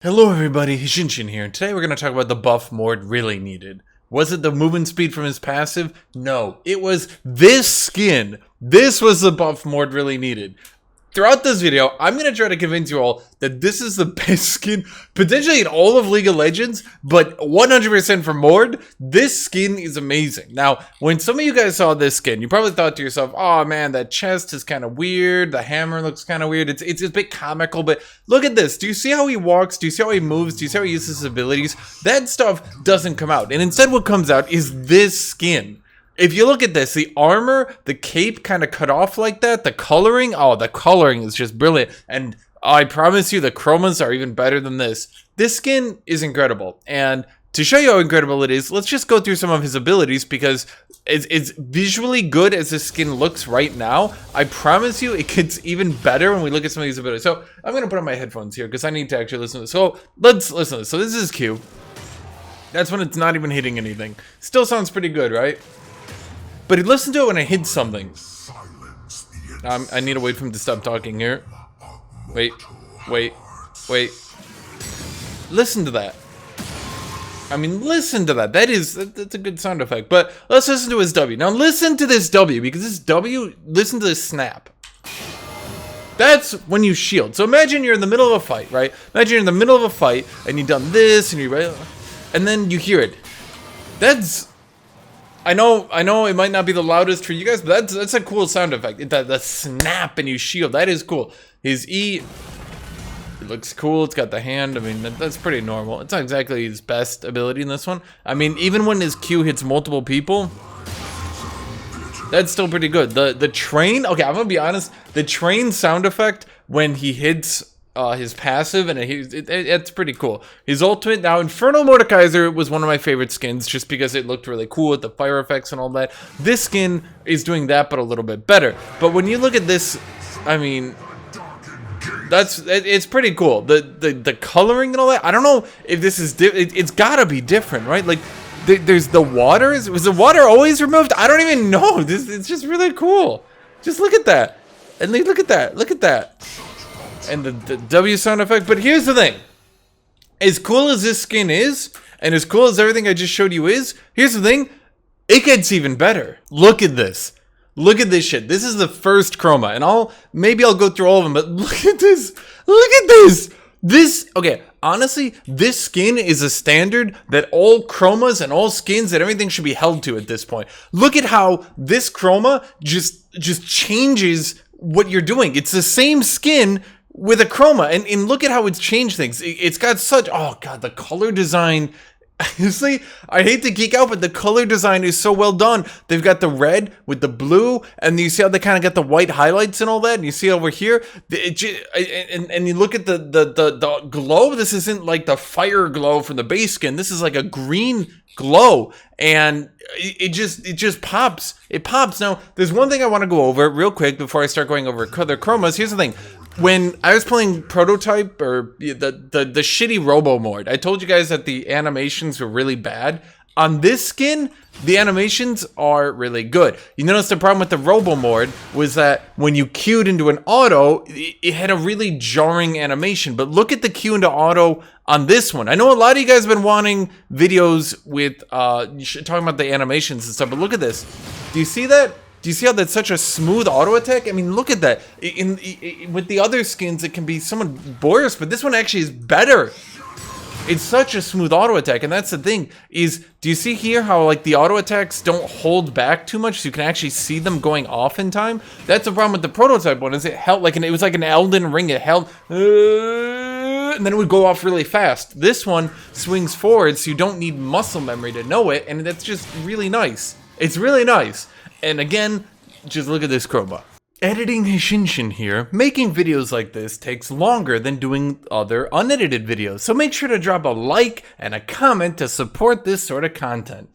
Hello everybody, Hashinshin here, and today we're going to talk about the buff Mord really needed. Was it the movement speed from his passive? No, it was this skin. This was the buff Mord really needed. Throughout this video, I'm going to try to convince you all that this is the best skin, potentially in all of League of Legends, but 100% for Mord, this skin is amazing. Now, when some of you guys saw this skin, you probably thought to yourself, oh man, that chest is kind of weird, the hammer looks kind of weird, it's a bit comical, but look at this. Do you see how he walks? Do you see how he moves? Do you see how he uses his abilities? That stuff doesn't come out, and instead what comes out is this skin. If you look at this, the armor, the cape kind of cut off like that, the coloring, oh, the coloring is just brilliant. And I promise you the Chromas are even better than this. This skin is incredible. And to show you how incredible it is, let's just go through some of his abilities because it's visually good as this skin looks right now. I promise you it gets even better when we look at some of these abilities. So I'm going to put on my headphones here because I need to actually listen to this. So let's listen to this. So this is Q. That's when it's not even hitting anything. Still sounds pretty good, right? But listen to it when I hit something. I need to wait for him to stop talking here. Wait. Listen to that. I mean, listen to that. That's a good sound effect. But let's listen to his W. Now listen to this W, because this W, listen to this snap. That's when you shield. So imagine you're in the middle of a fight, right? Imagine you're in the middle of a fight, and you've done this, and and then you hear it. I know it might not be the loudest for you guys, but that's a cool sound effect. The snap and you shield, that is cool. His E, it looks cool. It's got the hand. I mean, that's pretty normal. It's not exactly his best ability in this one. I mean, even when his Q hits multiple people, that's still pretty good. The train, okay, I'm gonna be honest. The train sound effect when he hits his passive, and it's pretty cool. His ultimate, now Infernal Mordekaiser was one of my favorite skins just because it looked really cool with the fire effects and all that. This skin is doing that, but a little bit better. But when you look at this, I mean, it's pretty cool. The coloring and all that, I don't know if this is, it's gotta be different, right? Like, there's the water, was the water always removed? I don't even know. It's just really cool. Just look at that. And look at that. And the W sound effect. But here's the thing. As cool as this skin is, and as cool as everything I just showed you is, here's the thing. It gets even better. Look at this. Look at this shit. This is the first Chroma. And maybe I'll go through all of them, but look at this. Look at this. Okay, honestly, this skin is a standard that all Chromas and all skins and everything should be held to at this point. Look at how this Chroma just changes what you're doing. It's the same skin with a Chroma, and look at how it's changed things. It's got such, oh god, the color design. Honestly, I hate to geek out, but the color design is so well done. They've got the red with the blue, and you see how they kind of got the white highlights and all that. And you see over here, and you look at the glow. This isn't like the fire glow from the base skin. This is like a green glow, and it just pops. It pops. Now, there's one thing I want to go over real quick before I start going over other Chromas. Here's the thing. When I was playing Prototype, or the shitty Robo Mord, I told you guys that the animations were really bad. On this skin, the animations are really good. You notice the problem with the Robo Mord was that when you queued into an auto, it had a really jarring animation. But look at the queue into auto on this one. I know a lot of you guys have been wanting videos with talking about the animations and stuff, but look at this. Do you see that? Do you see how that's such a smooth auto attack? I mean, look at that. With the other skins, it can be somewhat boorish, but this one actually is better. It's such a smooth auto attack, and that's the thing. Do you see here how like the auto attacks don't hold back too much, so you can actually see them going off in time? That's the problem with the Prototype one. Is it held like it was like an Elden Ring. It held, and then it would go off really fast. This one swings forward, so you don't need muscle memory to know it, and that's just really nice. It's really nice. And again, just look at this Chroma. Editing Hashinshin here. Making videos like this takes longer than doing other unedited videos, so make sure to drop a like and a comment to support this sort of content.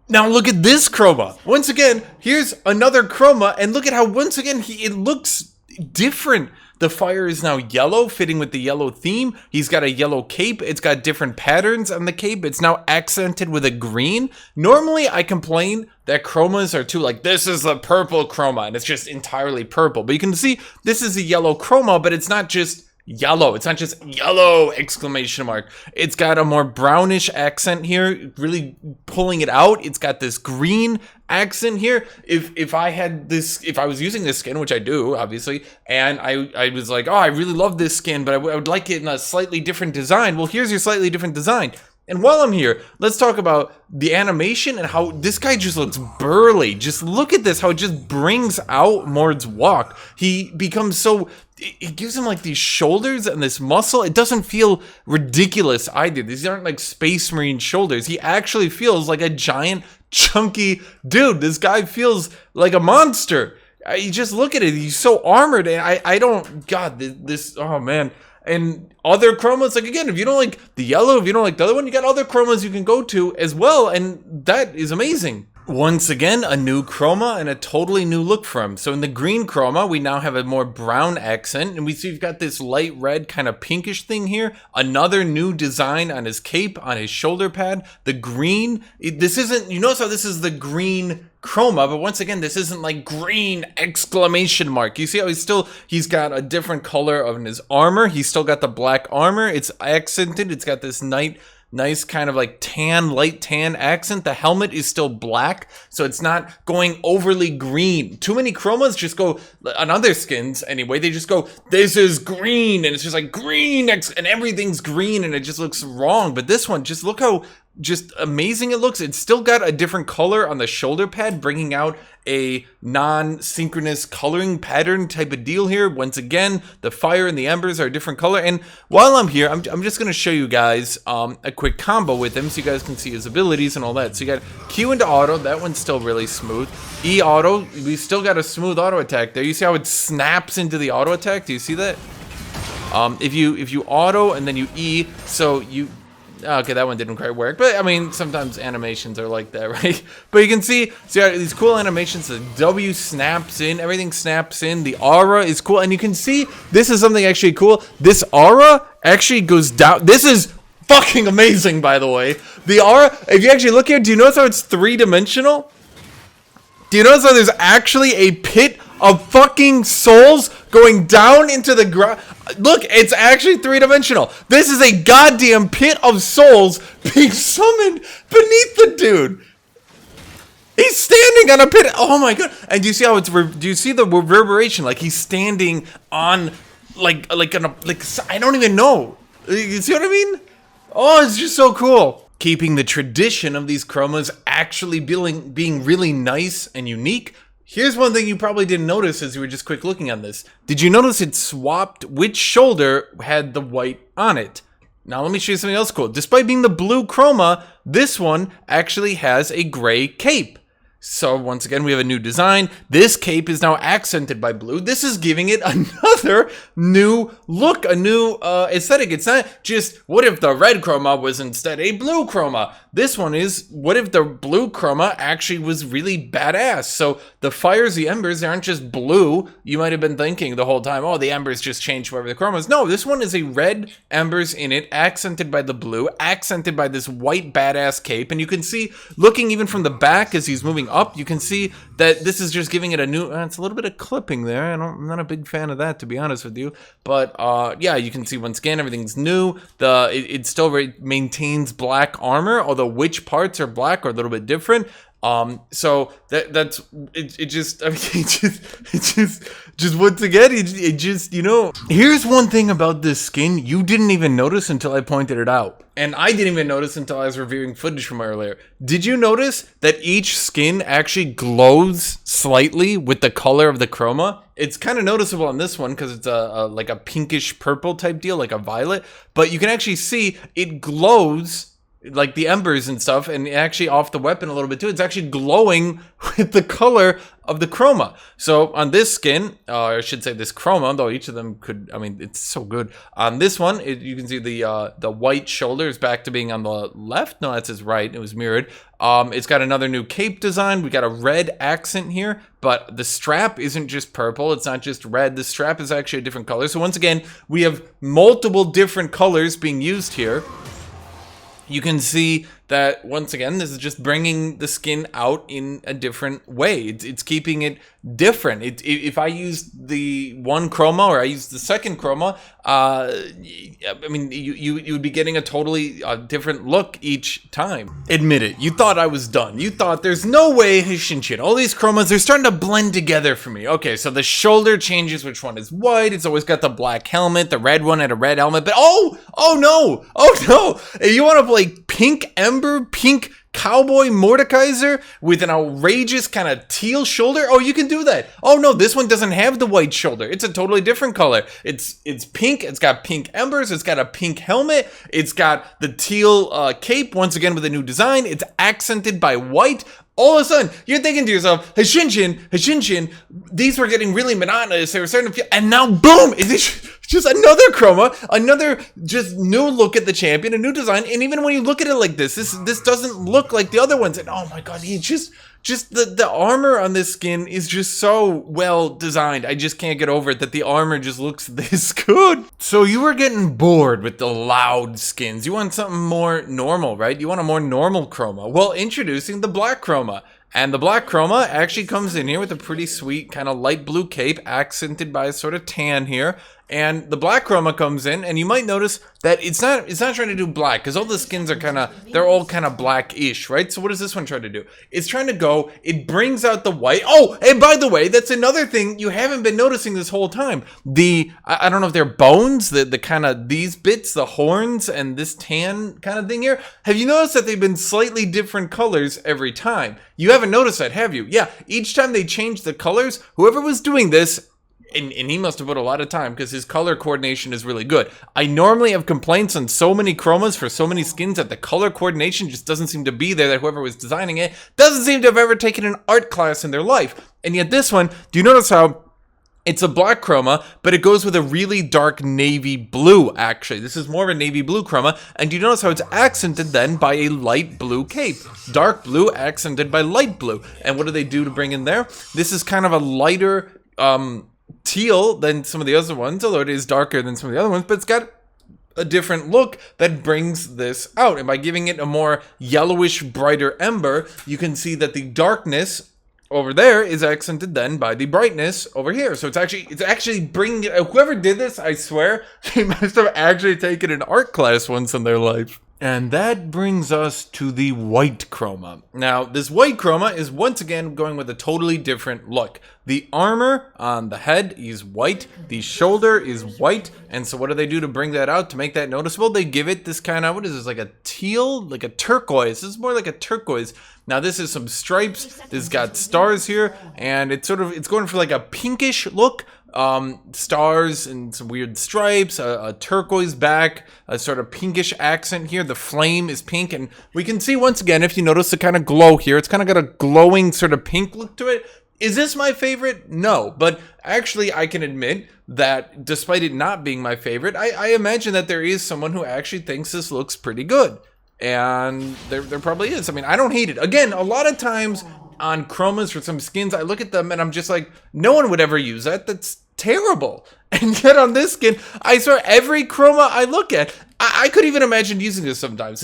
Now look at this Chroma. Once again, here's another Chroma, and look at how once again it looks different. The fire is now yellow, fitting with the yellow theme. He's got a yellow cape. It's got different patterns on the cape. It's now accented with a green. Normally, I complain that Chromas are too, like, this is a purple Chroma, and it's just entirely purple. But you can see this is a yellow Chroma, but it's not just yellow. It's not just yellow exclamation mark. It's got a more brownish accent here, really pulling it out. It's got this green accent here. If I had this, if I was using this skin, which I do, obviously, and I was like, oh, I really love this skin, but I would like it in a slightly different design. Well, here's your slightly different design. And while I'm here, let's talk about the animation and how this guy just looks burly. Just look at this, how it just brings out Mord's walk. He becomes so, it gives him like these shoulders and this muscle. It doesn't feel ridiculous either. These aren't like Space Marine shoulders. He actually feels like a giant, chunky dude. This guy feels like a monster. You just look at it, he's so armored, and I don't, God, this, oh man. And other chromas, like again, if you don't like the yellow, if you don't like the other one, you got other chromas you can go to as well, and that is amazing. Once again, a new chroma and a totally new look for him. So in the green chroma, we now have a more brown accent, and we see we've got this light red kind of pinkish thing here. Another new design on his cape, on his shoulder pad. The green, this isn't, you notice how this is the green chroma, but once again, this isn't like green exclamation mark. You see how he's got a different color of his armor. He's still got the black armor. It's accented. It's got this nice kind of like tan, light tan accent. The helmet is still black, so it's not going overly green. Too many chromas just go, on other skins anyway, they just go, this is green, and it's just like green, and everything's green, and it just looks wrong. But this one, just look how just amazing it looks. It's still got a different color on the shoulder pad, bringing out a non-synchronous coloring pattern type of deal here. Once again, the fire and the embers are a different color. And while I'm here, I'm just going to show you guys a quick combo with him so you guys can see his abilities and all that. So you got Q into auto. That one's still really smooth. E auto. We still got a smooth auto attack there. You see how it snaps into the auto attack? Do you see that? If you auto and then you E, so you... Okay, that one didn't quite work, but I mean, sometimes animations are like that, right? But you can see these cool animations. The W snaps in, everything snaps in. The aura is cool, and you can see this is something actually cool. This aura actually goes down. This is fucking amazing, by the way. The aura, if you actually look here, do you notice how it's three-dimensional? Do you notice how there's actually a pit of fucking souls going down into the ground? Look, it's actually three-dimensional. This is a goddamn pit of souls being summoned beneath the dude. He's standing on a pit. Oh my god! And do you see how it's? Do you see the reverberation? Like he's standing on, like I don't even know. You see what I mean? Oh, it's just so cool. Keeping the tradition of these chromas actually being really nice and unique. Here's one thing you probably didn't notice as you were just quick looking on this. Did you notice it swapped which shoulder had the white on it? Now let me show you something else cool. Despite being the blue chroma, this one actually has a gray cape. So once again, we have a new design. This cape is now accented by blue. This is giving it another new look, a new aesthetic. It's not just, what if the red chroma was instead a blue chroma? This one is, what if the blue chroma actually was really badass? So the fires, the embers, they aren't just blue. You might have been thinking the whole time, oh, the embers just changed whatever the chroma is. No, this one is a red embers in it, accented by the blue, accented by this white badass cape. And you can see, looking even from the back as he's moving up, you can see that this is just giving it a new, it's a little bit of clipping there. I'm not a big fan of that, to be honest with you. But yeah, you can see once again, everything's new. It still maintains black armor, although which parts are black are a little bit different. So that's it just, I mean, it just once again, it just, you know, here's one thing about this skin you didn't even notice until I pointed it out. And I didn't even notice until I was reviewing footage from earlier. Did you notice that each skin actually glows slightly with the color of the chroma? It's kind of noticeable on this one because it's like a pinkish purple type deal, like a violet. But you can actually see it glows like the embers and stuff, and actually off the weapon a little bit too. It's actually glowing with the color of the chroma. So on this skin, I should say this chroma, though each of them could, I mean, it's so good. On this one, you can see the white shoulder is back to being on the left. No, that's his right. It was mirrored. It's got another new cape design. We got a red accent here, but the strap isn't just purple. It's not just red. The strap is actually a different color. So once again, we have multiple different colors being used here. You can see that, once again, this is just bringing the skin out in a different way. It's keeping it different. If I use the one chroma or I use the second chroma, I mean, you would be getting a totally different look each time. Admit it, you thought I was done. You thought there's no way Hashinshin. All these chromas, they're starting to blend together for me. Okay, so the shoulder changes which one is white. It's always got the black helmet. The red one had a red helmet. But oh no! If you want to play pink ember, pink cowboy Mordekaiser with an outrageous kind of teal shoulder, oh, you can do that. Oh no, this one doesn't have the white shoulder. It's a totally different color. It's pink. It's got pink embers. It's got a pink helmet. It's got the teal cape, once again with a new design. It's accented by white. All of a sudden, you're thinking to yourself, Hashinshin, these were getting really monotonous. They were starting to feel, and now boom, it's just another chroma, another just new look at the champion, a new design. And even when you look at it like this doesn't look like the other ones. And oh my god, he just the armor on this skin is just so well designed. I just can't get over it that the armor just looks this good. So you were getting bored with the loud skins. You want something more normal, right? You want a more normal chroma. Well, introducing the black chroma. And the black chroma actually comes in here with a pretty sweet kind of light blue cape accented by a sort of tan here. And the black chroma comes in, and you might notice that it's not trying to do black, because all the skins are they're all kind of black-ish, right? So what does this one try to do? It's trying to go, it brings out the white. Oh, and by the way, that's another thing you haven't been noticing this whole time. I don't know if they're bones, the kind of these bits, the horns, and this tan kind of thing here. Have you noticed that they've been slightly different colors every time? You haven't noticed that, have you? Yeah, each time they change the colors, whoever was doing this, and he must have put a lot of time because his color coordination is really good. I normally have complaints on so many chromas for so many skins that the color coordination just doesn't seem to be there, that whoever was designing it doesn't seem to have ever taken an art class in their life. And yet this one, do you notice how it's a black chroma, but it goes with a really dark navy blue, actually. This is more of a navy blue chroma, and do you notice how it's accented then by a light blue cape? Dark blue accented by light blue. And what do they do to bring in there? This is kind of a lighter teal than some of the other ones, although it is darker than some of the other ones, but it's got a different look that brings this out. And by giving it a more yellowish, brighter ember, you can see that the darkness over there is accented then by the brightness over here. So it's actually bringing, whoever did this, I swear, they must have actually taken an art class once in their life. And that brings us to the white chroma. Now, this white chroma is once again going with a totally different look. The armor on the head is white, the shoulder is white, and so what do they do to bring that out, to make that noticeable? They give it this kind of, what is this, like a teal, like a turquoise. This is more like a turquoise. Now this is some stripes, this has got stars here, and it's going for like a pinkish look. Stars and some weird stripes, a turquoise back, a sort of pinkish accent here. The flame is pink, and we can see once again, if you notice the kind of glow here, it's kind of got a glowing sort of pink look to it. Is this my favorite? No, but actually I can admit that despite it not being my favorite, I imagine that there is someone who actually thinks this looks pretty good. And there probably is. I mean, I don't hate it. Again, a lot of times on chromas for some skins, I look at them and I'm just like, no one would ever use that. That's terrible. And yet on this skin, I swear every chroma I look at, I could even imagine using this sometimes.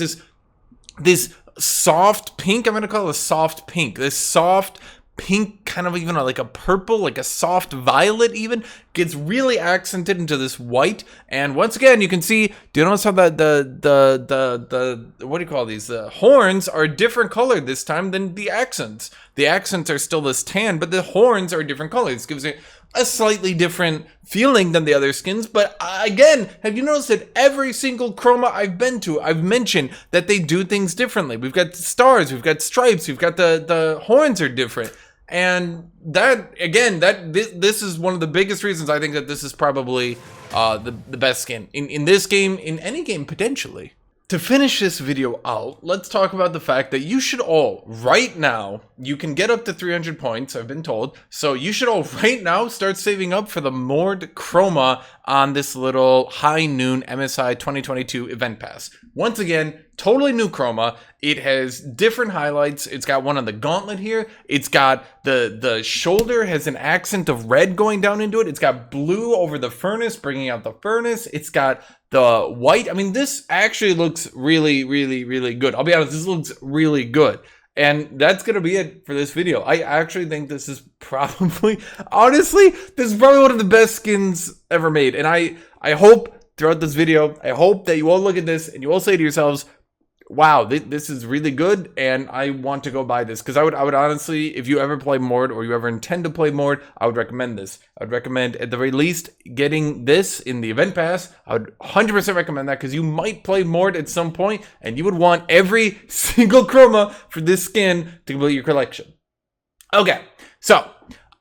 This soft pink, I'm going to call it a soft pink. This soft pink, kind of even like a purple, like a soft violet even, gets really accented into this white. And once again, you can see, do you notice how the what do you call these? The horns are a different color this time than the accents. The accents are still this tan, but the horns are a different color. This gives it a slightly different feeling than the other skins. But again, have you noticed that every single chroma I've been to, I've mentioned that they do things differently. We've got stars, we've got stripes, we've got the horns are different. And that, again, this is one of the biggest reasons I think that this is probably the best skin in this game, in any game potentially. To finish this video out, let's talk about the fact that you should all, right now, you can get up to 300 points, I've been told, so you should all right now start saving up for the Mord Chroma on this little High Noon MSI 2022 event pass. Once again, totally new chroma. It has different highlights. It's got one on the gauntlet here. It's got the shoulder has an accent of red going down into it. It's got blue over the furnace, bringing out the furnace. It's got the white. I mean, this actually looks really, really, really good. I'll be honest, this looks really good. And that's going to be it for this video. I actually think this is probably, honestly, this is probably one of the best skins ever made. And I hope throughout this video, I hope that you all look at this and you all say to yourselves, wow, this is really good, and I want to go buy this. Because I would honestly, if you ever play Mord or you ever intend to play Mord, I would recommend this. I would recommend, at the very least, getting this in the event pass. I would 100% recommend that, because you might play Mord at some point, and you would want every single Chroma for this skin to complete your collection. Okay, so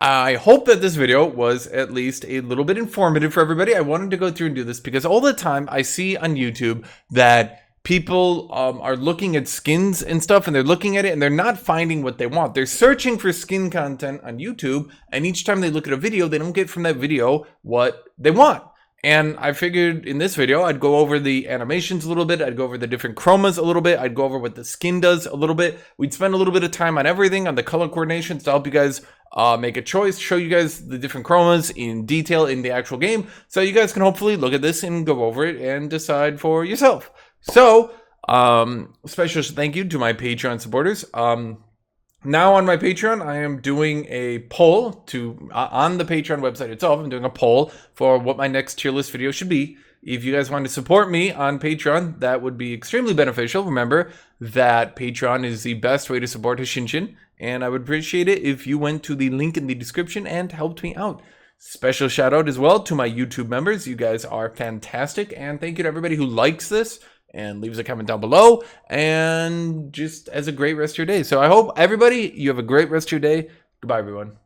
I hope that this video was at least a little bit informative for everybody. I wanted to go through and do this because all the time I see on YouTube that people are looking at skins and stuff, and they're looking at it and they're not finding what they want. They're searching for skin content on YouTube, and each time they look at a video, they don't get from that video what they want. And I figured in this video, I'd go over the animations a little bit. I'd go over the different chromas a little bit. I'd go over what the skin does a little bit. We'd spend a little bit of time on everything, on the color coordinations to help you guys make a choice, show you guys the different chromas in detail in the actual game. So you guys can hopefully look at this and go over it and decide for yourself. So, special thank you to my Patreon supporters. Now on my Patreon, I am doing a poll on the Patreon website itself. I'm doing a poll for what my next tier list video should be. If you guys want to support me on Patreon, that would be extremely beneficial. Remember that Patreon is the best way to support Hashinshin, and I would appreciate it if you went to the link in the description and helped me out. Special shout out as well to my YouTube members. You guys are fantastic, and thank you to everybody who likes this and leaves a comment down below, and just has a great rest of your day. So I hope everybody, you have a great rest of your day. Goodbye, everyone.